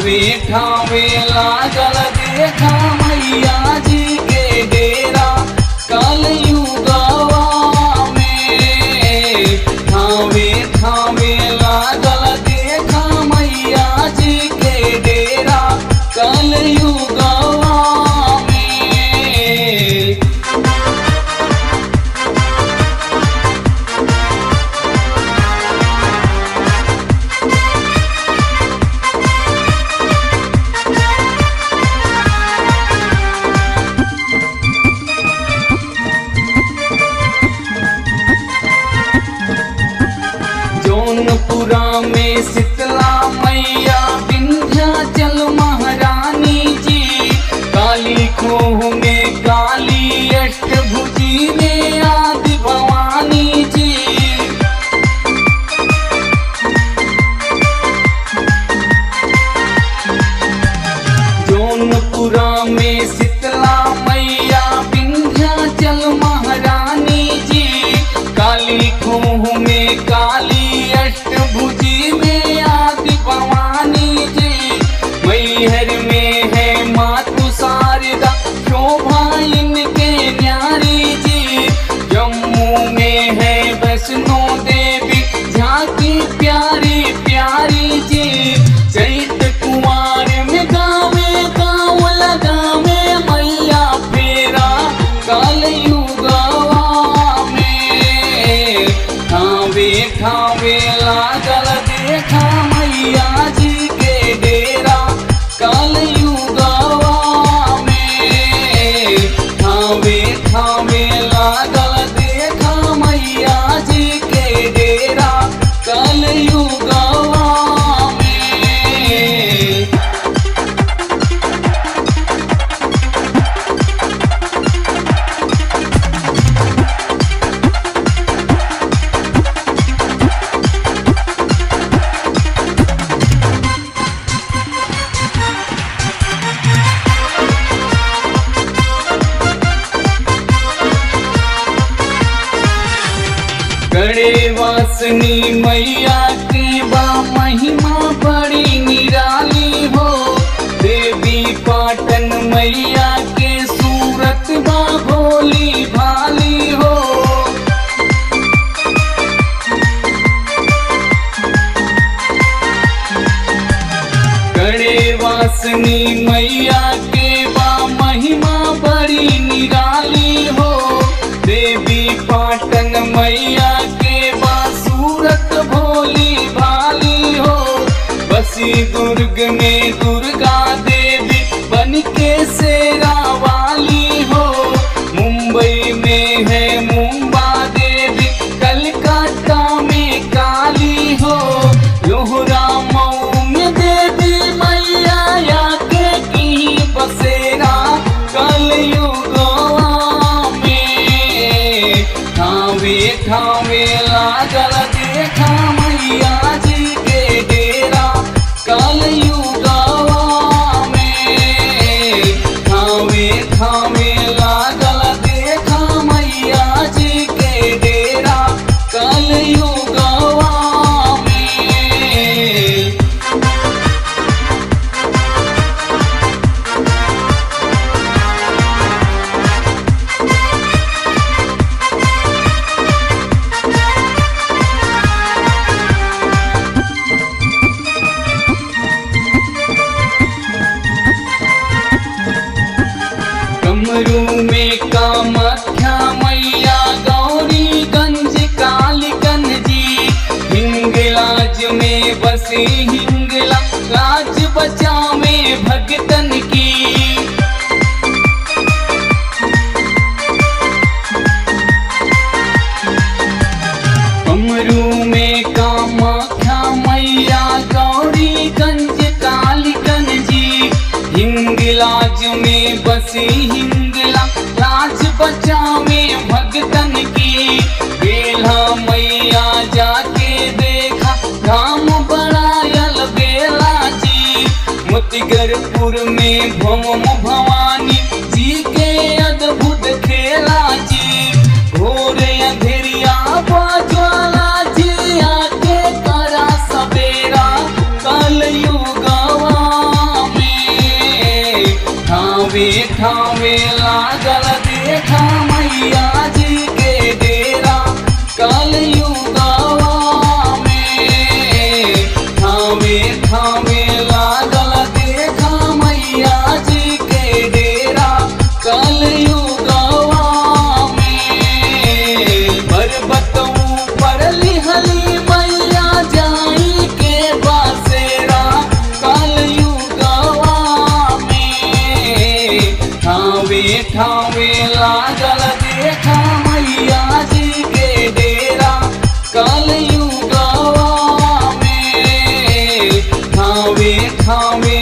ठावे ठावे लागल देखा मैया जी के डेरा कलयुगवा में। ठावे ठावे लागल देखा मैया जी के डेरा कलयुगवा में। जौनपुरा में शीतला मैया विंध्याचल महारानी जी, काली खोह में काली अष्टभुजी में आदि भवानी जी। जौनपुरा में शीतला मैया विंध्याचल महारानी जी, काली खोह में काली अष्टभुजी में आदि भवानी जी। मैहर में है मातु शारदा शोभा इनके न्यारी जी। जम्मू में है वैष्णो देवी झांकी प्यारी प्यारी जी। चैत कुमार में गावे गाँव लगावे मैया फेरा कलयुगवा में। ठावे ठावे लागल देखा मैया जी के डेरा कलयुगवा में। ठावे ठावे लागल देखा मैया जी के डेरा कलयुगवा में। गणे वासनी मैया की बा महिमा बड़ी निराली हो। देवी पाटन मैया के सूरत बा भोली भाली हो। गणे वासनी मैया के बा महिमा बड़ी निराली हो। देवी पाटन मैया के बा सूरत भोली भाली हो। बसी दुर्ग में दुर्गा देवी बन के शेरा वाली हो। मुंबई में है मुंबा देवी कलकत्ता में काली हो। लोहरा मऊ में देवी मैया या के की बसेरा कलयुगवा में। ठावे ठावे लागल देखा मैया जी के डेरा कलयुगवा में। ठावे ठावे लागल देखा मैया जी के डेरा कलयुगवा में। डमरू में कामाख्या मैया गौरीगंज कालीगंज जी। हिंगलाज में बसी हिंगला लाज बचावे भगतन की। डमरू में कामाख्या मैया गौरीगंज कालीगंज जी। हिंगलाज में बसी हिंगला लाज बचावे भगतन की। बेला मैया जाके देखा धाम बड़ायल बेला जी। मोतीगरपुर में भम भवानी जी के अद्भुत खेला जी। घोर अंधेरिया ज्वाला जी आके करा सवेरा कलयुगवा ठावे ठावे लागल देखा मैया जी के डेरा कलयुगवा में। ठावे ठावे लागल देखा मैया जी के डेरा कलयुगवा में। पर्वतों पर लिहली मैया जाई के बसेरा कलयुगवा में। ठावे ठावे लागल देखा मैया जी के डेरा कलयुगवा में। ठावे ठावे